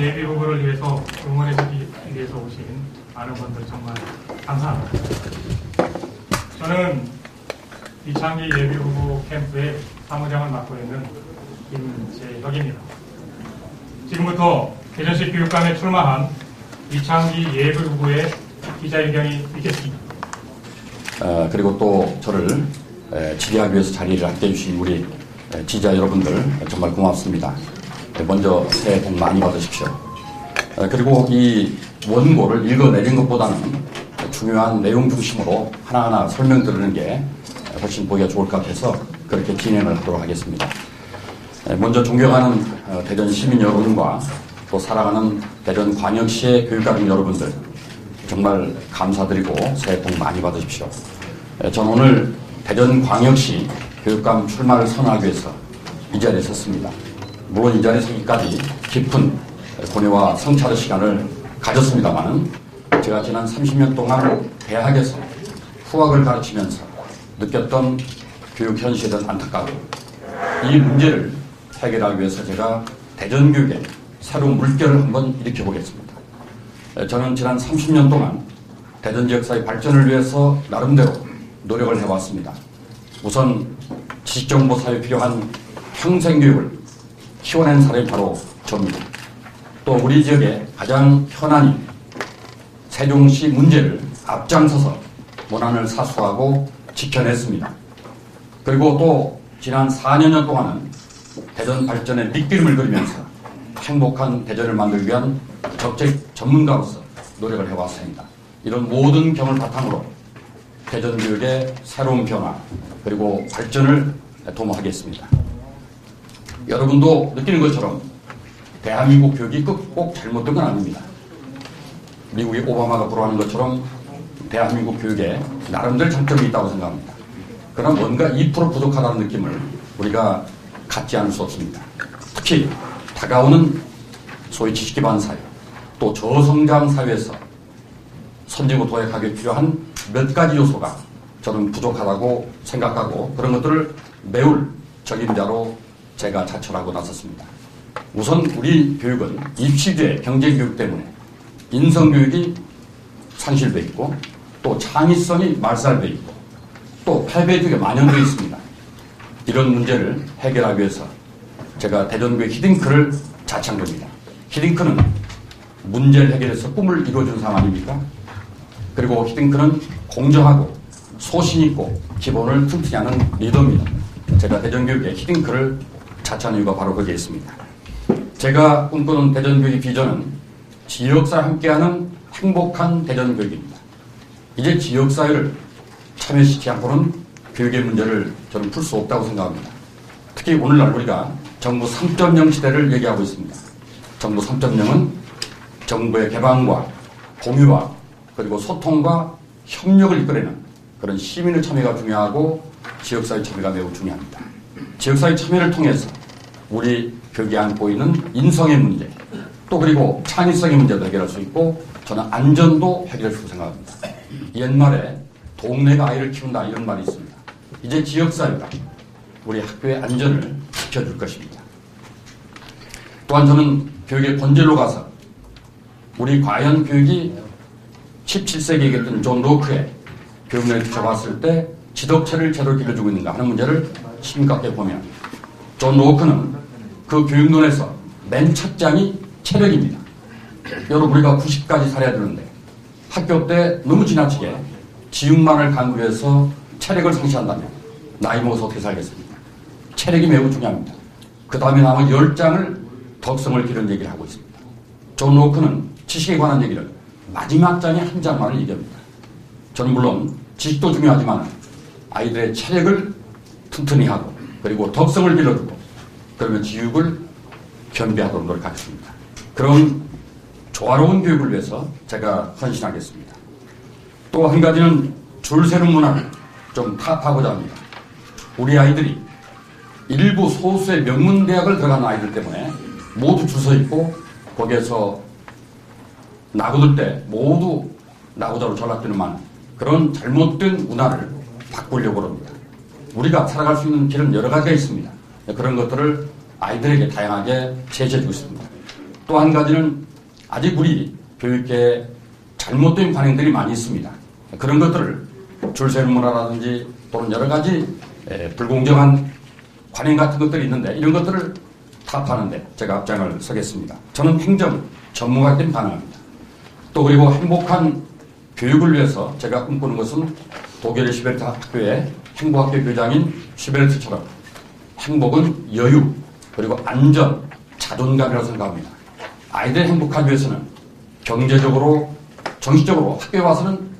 예비 후보를 위해서 응원해주기 위해서 오신 많은 분들 정말 감사합니다. 저는 이창기 예비 후보 캠프의 사무장을 맡고 있는 김재혁입니다. 지금부터 대전시 교육감에 출마한 이창기 예비 후보의 기자회견이 있겠습니다. 그리고 또 저를 지지하기 위해서 자리를 함께해 주신 우리 지지자 여러분들 정말 고맙습니다. 먼저 새해 복 많이 받으십시오. 그리고 이 원고를 읽어내린 것보다는 중요한 내용 중심으로 하나하나 설명드리는 게 훨씬 보기가 좋을 것 같아서 그렇게 진행을 하도록 하겠습니다. 먼저 존경하는 대전 시민 여러분과 또 사랑하는 대전광역시의 교육감 여러분들 정말 감사드리고 새해 복 많이 받으십시오. 전 오늘 대전광역시 교육감 출마를 선언하기 위해서 이 자리에 섰습니다. 물론 이 자리에 서기까지 깊은 고뇌와 성찰의 시간을 가졌습니다만 제가 지난 30년 동안 대학에서 후학을 가르치면서 느꼈던 교육 현실에 대한 안타까움, 이 문제를 해결하기 위해서 제가 대전교육에 새로운 물결을 한번 일으켜보겠습니다. 저는 지난 30년 동안 대전 지역사회 발전을 위해서 나름대로 노력을 해왔습니다. 우선 지식정보 사회에 필요한 평생교육을 키워낸 사람이 바로 저입니다. 또 우리 지역의 가장 현안인 세종시 문제를 앞장서서 문안을 사수하고 지켜냈습니다. 그리고 또 지난 4년 동안은 대전 발전의 밑기름을 그리면서 행복한 대전을 만들기 위한 적극 전문가로서 노력을 해왔습니다. 이런 모든 경험을 바탕으로 대전 교육의 새로운 변화 그리고 발전을 도모하겠습니다. 여러분도 느끼는 것처럼 대한민국 교육이 꼭 잘못된 건 아닙니다. 미국의 오바마가 불어하는 것처럼 대한민국 교육에 나름대로 장점이 있다고 생각합니다. 그러나 뭔가 2% 부족하다는 느낌을 우리가 갖지 않을 수 없습니다. 특히 다가오는 소위 지식 기반 사회, 또 저성장 사회에서 선진국 도약하기 필요한 몇 가지 요소가 저는 부족하다고 생각하고 그런 것들을 메울 적임자로 제가 자처하고 나섰습니다. 우선 우리 교육은 입시제 경제교육 때문에 인성교육이 상실되어 있고 또 창의성이 말살되어 있고 또 패배주의가 만연되어 있습니다. 이런 문제를 해결하기 위해서 제가 대전교육 히딩크를 자창합니다. 히딩크는 문제를 해결해서 꿈을 이루어준 사람 아닙니까? 그리고 히딩크는 공정하고 소신있고 기본을 튼튼히 하는 리더입니다. 제가 대전교육의 히딩크를 자처한 이유가 바로 거기에 있습니다. 제가 꿈꾸는 대전교육의 비전은 지역사회와 함께하는 행복한 대전교육입니다. 이제 지역사회를 참여시키지 않고는 교육의 문제를 저는 풀 수 없다고 생각합니다. 특히 오늘날 우리가 정부 3.0 시대를 얘기하고 있습니다. 정부 3.0은 정부의 개방과 공유와 그리고 소통과 협력을 이끌어내는 그런 시민의 참여가 중요하고 지역사회 참여가 매우 중요합니다. 지역사회 참여를 통해서 우리 교육에 안고 있는 인성의 문제 또 그리고 창의성의 문제도 해결할 수 있고 저는 안전도 해결할 수 생각합니다. 옛말에 동네가 아이를 키운다 이런 말이 있습니다. 이제 지역사회가 우리 학교의 안전을 지켜줄 것입니다. 또한 저는 교육의 본질로 가서 우리 과연 교육이 17세기에 얘기했던 존 로크의 교육론을 비춰봤을 때 지덕체를 제대로 길러주고 있는가 하는 문제를 심각하게 보면 존 로크는 그 교육론에서 맨 첫 장이 체력입니다. 여러분 우리가 90까지 살아야 되는데 학교 때 너무 지나치게 지육만을 강구해서 체력을 상실한다면 나이 먹어서 어떻게 살겠습니까? 체력이 매우 중요합니다. 그 다음에 나머지 10장을 덕성을 기르는 얘기를 하고 있습니다. 존 로크는 지식에 관한 얘기를 마지막 장에 한 장만을 얘기합니다. 저는 물론 지식도 중요하지만 아이들의 체력을 튼튼히 하고 그리고 덕성을 길러주고 그러면 지육을 겸비하도록 노력하겠습니다. 그런 조화로운 교육을 위해서 제가 헌신하겠습니다. 또 한 가지는 줄 세는 문화를 좀 타파하고자 합니다. 우리 아이들이 일부 소수의 명문대학을 들어가는 아이들 때문에 모두 줄 서 있고 거기에서 나고들 때 모두 나고자로 전락되는 많은 그런 잘못된 문화를 바꾸려고 합니다. 우리가 살아갈 수 있는 길은 여러 가지가 있습니다. 그런 것들을 아이들에게 다양하게 제시해주고 있습니다. 또 한 가지는 아직 우리 교육계에 잘못된 관행들이 많이 있습니다. 그런 것들을 줄 세는 문화라든지 또는 여러 가지 불공정한 관행 같은 것들이 있는데 이런 것들을 타파하는데 제가 앞장을 서겠습니다. 저는 행정 전문가이기 때문에 가능합니다. 또 그리고 행복한 교육을 위해서 제가 꿈꾸는 것은 독일의 슈베르트 학교의 행복학교 교장인 슈베르트처럼 행복은 여유 그리고 안전, 자존감이라고 생각합니다. 아이들이 행복하기 위해서는 경제적으로, 정신적으로 학교에 와서는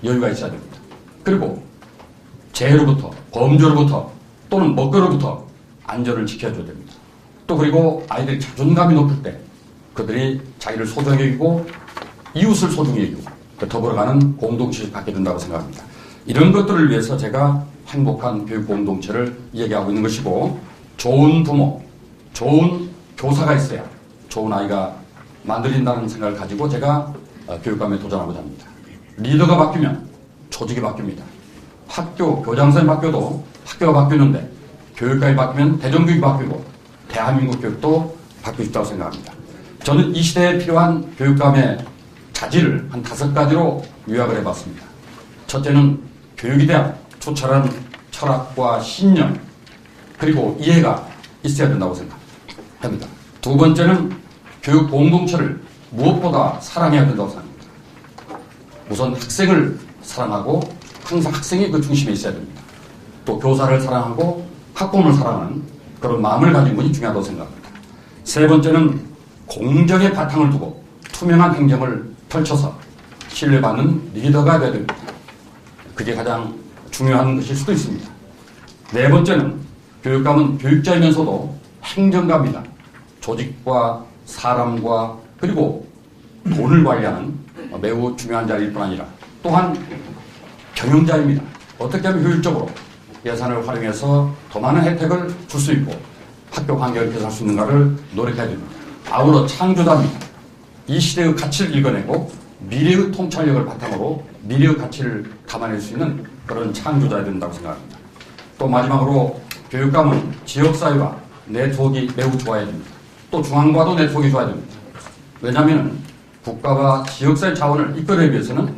여유가 있어야 됩니다. 그리고 재해로부터, 범죄로부터 또는 먹거리로부터 안전을 지켜줘야 됩니다. 또 그리고 아이들이 자존감이 높을 때 그들이 자기를 소중히 여기고 이웃을 소중히 여기고 더불어가는 공동체를 갖게 된다고 생각합니다. 이런 것들을 위해서 제가 행복한 교육 공동체를 얘기하고 있는 것이고 좋은 부모, 좋은 교사가 있어야 좋은 아이가 만들어진다는 생각을 가지고 제가 교육감에 도전하고자 합니다. 리더가 바뀌면 조직이 바뀝니다. 학교, 교장선생님 바뀌어도 학교가 바뀌는데 교육감이 바뀌면 대전교육이 바뀌고 대한민국 교육도 바뀌고 싶다고 생각합니다. 저는 이 시대에 필요한 교육감의 자질을 한 5가지로 요약을 해봤습니다. 첫째는 교육에 대한 투철한 철학과 신념 그리고 이해가 있어야 된다고 생각합니다. 두 번째는 교육 공동체를 무엇보다 사랑해야 된다고 생각합니다. 우선 학생을 사랑하고 항상 학생이 그 중심에 있어야 됩니다. 또 교사를 사랑하고 학부모를 사랑하는 그런 마음을 가진 분이 중요하다고 생각합니다. 세 번째는 공정의 바탕을 두고 투명한 행정을 펼쳐서 신뢰받는 리더가 되어야 됩니다. 그게 가장 중요한 것일 수도 있습니다. 네 번째는 교육감은 교육자이면서도 행정가입니다. 조직과 사람과 그리고 돈을 관리하는 매우 중요한 자리일 뿐 아니라 또한 경영자입니다. 어떻게 하면 효율적으로 예산을 활용해서 더 많은 혜택을 줄 수 있고 학교 환경을 개선할 수 있는가를 노력해야 됩니다. 아울러 창조자입니다. 이 시대의 가치를 읽어내고 미래의 통찰력을 바탕으로 미래의 가치를 담아낼 수 있는 그런 창조자가 된다고 생각합니다. 또 마지막으로 교육감은 지역사회와 네트워크가 매우 좋아야 됩니다. 또 중앙과도 네트워크가 좋아야 됩니다. 왜냐하면 국가와 지역사회 자원을 이끌어내기 위해서는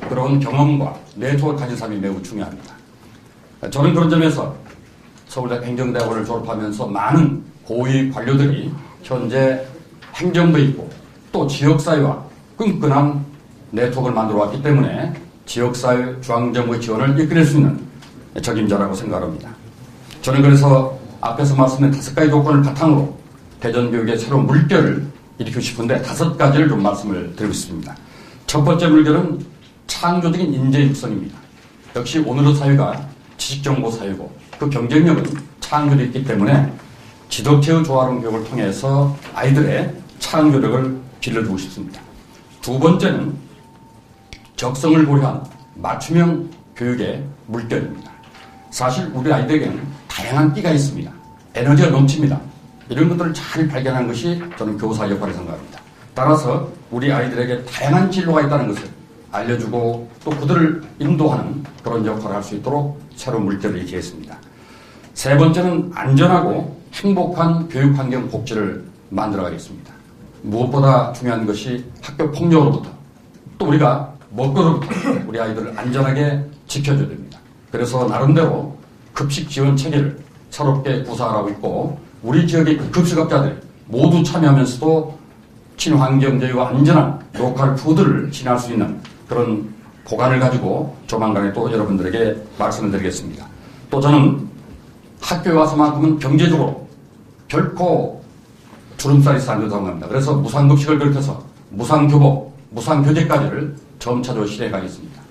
그런 경험과 네트워크를 가진 사람이 매우 중요합니다. 저는 그런 점에서 서울대 행정대학원을 졸업하면서 많은 고위 관료들이 현재 행정부에 있고 또 지역사회와 끈끈한 네트워크를 만들어 왔기 때문에 지역사회 중앙정부의 지원을 이끌어낼 수 있는 적임자라고 생각합니다. 저는 그래서 앞에서 말씀드린 5가지 조건을 바탕으로 대전교육의 새로운 물결을 일으키고 싶은데 5가지를 좀 말씀을 드리고 싶습니다. 첫 번째 물결은 창조적인 인재 육성입니다. 역시 오늘의 사회가 지식정보 사회고 그 경쟁력은 창조력이 있기 때문에 지도체의 조화로운 교육을 통해서 아이들의 창조력을 길러주고 싶습니다. 두 번째는 적성을 고려한 맞춤형 교육의 물결입니다. 사실 우리 아이들에게는 다양한 끼가 있습니다. 에너지가 넘칩니다. 이런 것들을 잘 발견하는 것이 저는 교사의 역할이라고 생각합니다. 따라서 우리 아이들에게 다양한 진로가 있다는 것을 알려주고 또 그들을 인도하는 그런 역할을 할 수 있도록 새로운 물결을 일으키겠습니다. 세 번째는 안전하고 행복한 교육환경 복지를 만들어가겠습니다. 무엇보다 중요한 것이 학교 폭력으로부터 또 우리가 먹거리로부터 우리 아이들을 안전하게 지켜줘야 됩니다. 그래서 나름대로 급식 지원 체계를 새롭게 구사하고 있고 우리 지역의 급식업자들이 모두 참여하면서도 친환경적이고 안전한 로컬 푸드를 지낼 수 있는 그런 보관을 가지고 조만간에 또 여러분들에게 말씀을 드리겠습니다. 또 저는 학교에 와서만큼은 경제적으로 결코 주름살이 있어 안 된다고 합니다. 그래서 무상급식을 비롯해서 무상교복, 무상교재까지를 점차적으로 실행해 가겠습니다.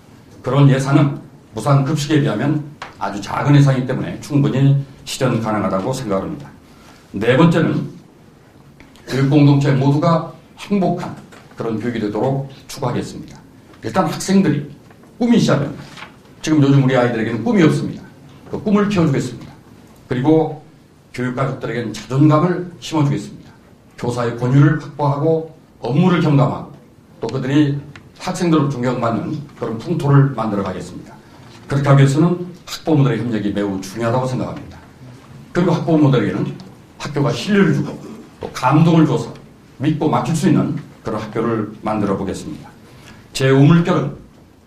그런 예산은 무상급식에 비하면 아주 작은 예산이기 때문에 충분히 실현 가능하다고 생각합니다. 네 번째는 교육공동체 모두가 행복한 그런 교육이 되도록 추구하겠습니다. 일단 학생들이 꿈이 있어야 됩니다. 지금 요즘 우리 아이들에게는 꿈이 없습니다. 그 꿈을 키워주겠습니다. 그리고 교육가족들에게는 자존감을 심어주겠습니다. 교사의 권유를 확보하고 업무를 경감하고 또 그들이 학생들을 존경받는 그런 풍토를 만들어 가겠습니다. 그렇게 하기 위해서는 학부모들의 협력이 매우 중요하다고 생각합니다. 그리고 학부모들에게는 학교가 신뢰를 주고 또 감동을 줘서 믿고 맡길 수 있는 그런 학교를 만들어 보겠습니다. 제 우물결은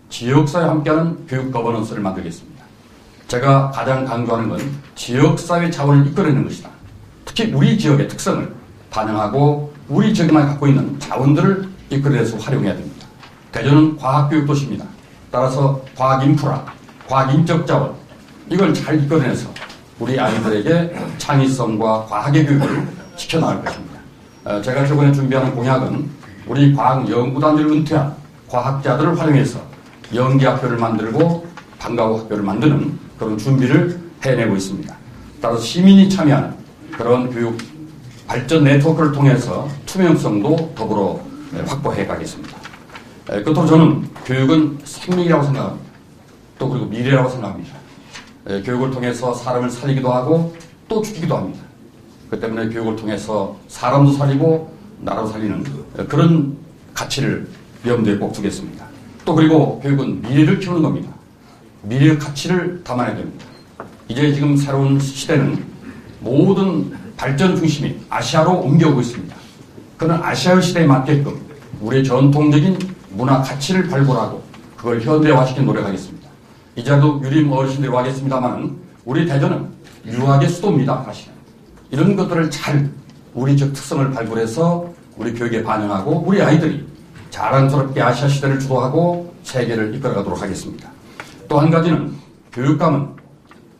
지역사회와 함께하는 교육 거버넌스를 만들겠습니다. 제가 가장 강조하는 건 지역사회 자원을 이끌어내는 것이다. 특히 우리 지역의 특성을 반영하고 우리 지역에만 갖고 있는 자원들을 이끌어내서 활용해야 됩니다. 대전은 과학교육도시입니다. 따라서 과학인프라, 과학인적 자원 이걸 잘 이끌어내서 우리 아이들에게 창의성과 과학의 교육을 시켜나갈 것입니다. 제가 저번에 준비하는 공약은 우리 과학연구단을 은퇴한 과학자들을 활용해서 연기학교를 만들고 방과후 학교를 만드는 그런 준비를 해내고 있습니다. 따라서 시민이 참여하는 그런 교육 발전 네트워크를 통해서 투명성도 더불어 확보해 가겠습니다. 끝으로 저는 교육은 생명이라고 생각합니다. 또 그리고 미래라고 생각합니다. 교육을 통해서 사람을 살리기도 하고 또 죽이기도 합니다. 그 때문에 교육을 통해서 사람도 살리고 나라도 살리는 그런 가치를 염두에 꼭 두겠습니다. 또 그리고 교육은 미래를 키우는 겁니다. 미래의 가치를 담아내야 됩니다. 이제 지금 새로운 시대는 모든 발전 중심이 아시아로 옮겨오고 있습니다. 그런 아시아의 시대에 맞게끔 우리의 전통적인 문화 가치를 발굴하고 그걸 현대화시키는 노력하겠습니다. 이제도 유림 어르신들이 와겠습니다만 우리 대전은 유학의 수도입니다. 사실은. 이런 것들을 잘 우리 적 특성을 발굴해서 우리 교육에 반영하고 우리 아이들이 자랑스럽게 아시아 시대를 주도하고 세계를 이끌어가도록 하겠습니다. 또 한 가지는 교육감은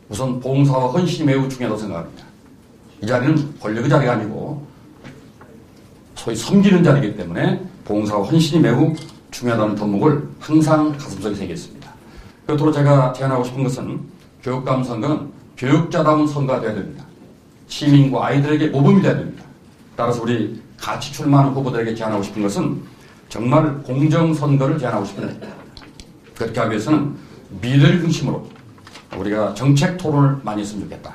우선 봉사와 헌신이 매우 중요하다고 생각합니다. 이 자리는 권력의 자리가 아니고 소위 섬기는 자리이기 때문에 봉사와 헌신이 매우 중요하다는 덕목을 항상 가슴속에 새기겠습니다. 끝으로 제가 제안하고 싶은 것은 교육감 선거는 교육자다운 선거가 되어야 됩니다. 시민과 아이들에게 모범이 되어야 됩니다. 따라서 우리 같이 출마하는 후보들에게 제안하고 싶은 것은 정말 공정선거를 제안하고 싶습니다. 그렇게 하기 위해서는 미래를 중심으로 우리가 정책 토론을 많이 했으면 좋겠다.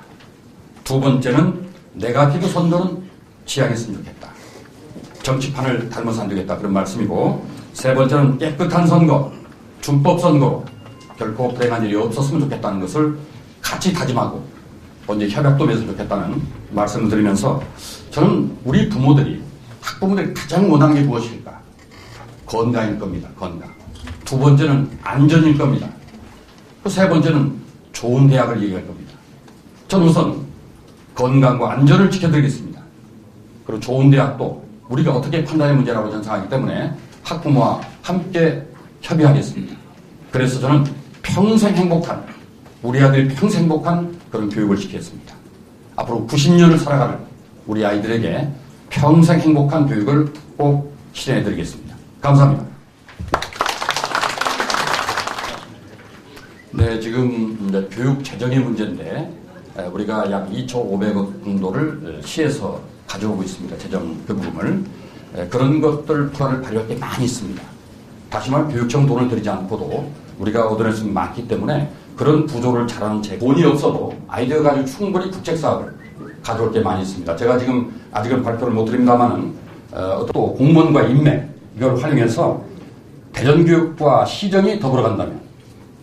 두 번째는 네거티브 선거는 지양했으면 좋겠다. 정치판을 닮아서 안 되겠다. 그런 말씀이고 세 번째는 깨끗한 선거, 준법 선거로 결코 불행한 일이 없었으면 좋겠다는 것을 같이 다짐하고 언제 협약도 맺으면 좋겠다는 말씀을 드리면서 저는 우리 부모들이 학부모들이 가장 원하는 게 무엇일까? 건강일 겁니다. 건강. 두 번째는 안전일 겁니다. 그 세 번째는 좋은 대학을 얘기할 겁니다. 저는 우선 건강과 안전을 지켜드리겠습니다. 그리고 좋은 대학도 우리가 어떻게 판단의 문제라고 저는 생각하기 때문에 학부모와 함께 협의하겠습니다. 그래서 저는 평생 행복한 우리 아들이 평생 행복한 그런 교육을 시키겠습니다. 앞으로 90년을 살아가는 우리 아이들에게 평생 행복한 교육을 꼭 실현해드리겠습니다. 감사합니다. 네, 지금 이제 교육 재정의 문제인데 우리가 약 2,500억 정도를 시에서 가져오고 있습니다. 재정 부분을. 그런 것들 투자를 발휘할 게 많이 있습니다. 다시 말해 교육청 돈을 들이지 않고도 우리가 얻어낼 수 있는 게 많기 때문에 그런 구조를 잘하는 돈이 없어도 아이디어 가지고 충분히 국책사업을 가져올 게 많이 있습니다. 제가 지금 아직은 발표를 못 드립니다만은 또 공무원과 인맥 이걸 활용해서 대전교육과 시정이 더불어 간다면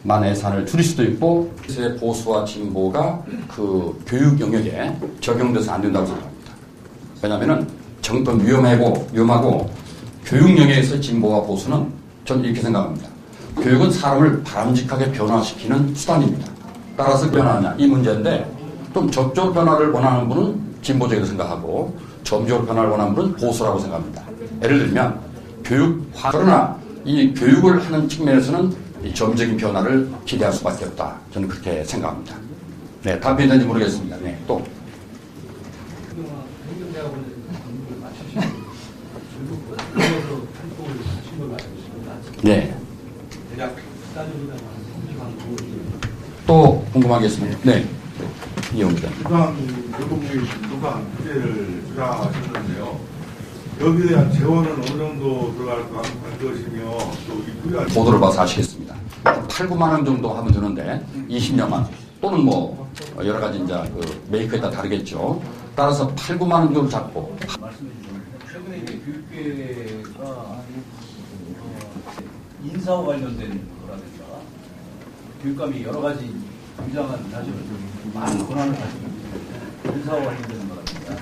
많은 예산을 줄일 수도 있고 보수와 진보가 그 교육 영역에 적용돼서 안 된다고 생각합니다. 왜냐하면 정권 위험하고 교육 영역에서 진보와 보수는 저는 이렇게 생각합니다. 교육은 사람을 바람직하게 변화시키는 수단입니다. 따라서 변화하냐 이 문제인데 좀 적절 변화를 원하는 분은 진보적이라고 생각하고 점적 변화를 원하는 분은 보수라고 생각합니다. 예를 들면 교육화 그러나 이 교육을 하는 측면에서는 이 점적인 변화를 기대할 수밖에 없다. 저는 그렇게 생각합니다. 네, 답변이 되는지 모르겠습니다. 네, 또. 네. 또 궁금한 게 있습니다. 네. 이용자. 수상 교통부의 신도가 규제를 주장하셨는데요. 여기에 대한 재원은 어느 정도 들어갈 것이며 또 이 보도를 봐서 아시겠습니다. 8, 9만 원 정도 하면 되는데 20년만 또는 뭐 여러 가지 이제 그 메이커에 따라 다르겠죠. 따라서 8, 9만 원 정도 잡고 최근에 이제 교육계가 인사와 관련된 거라든가 교육감이 여러 가지 굉장한 사실은 좀 많은 권한을 가지고 있는데 인사와 관련된 거라든가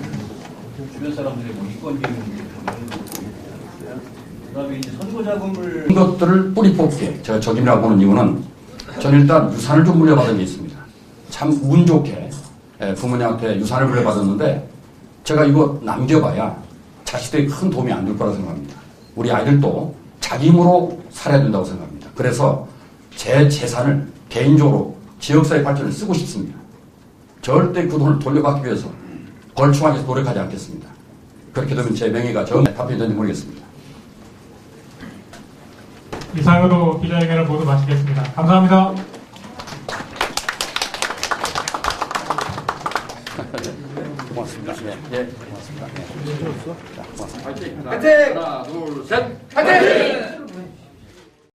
주변 사람들의 뭐 이권 비용 이런 거 그다음에 이제 선거 자금을 이런 것들을 뿌리 뽑게 제가 적임이라고 보는 이유는 저는 일단 유산을 좀 물려받은 게 있습니다. 참 운 좋게 부모님한테 유산을 물려받았는데 제가 이거 남겨봐야 자식들이 큰 도움이 안 될 거라고 생각합니다. 우리 아이들도 자기 힘으로 살아야 된다고 생각합니다. 그래서 제 재산을 개인적으로 지역사회 발전에 쓰고 싶습니다. 절대 그 돈을 돌려받기 위해서 벌충하기 위해서 노력하지 않겠습니다. 그렇게 되면 제 명예가 정말 답변이 되는지 모르겠습니다. 이상으로 기자회견을 모두 마치겠습니다. 감사합니다. 고맙습니다. 예, 고맙습니다. 화이팅! 하나, 둘, 셋! 화이팅!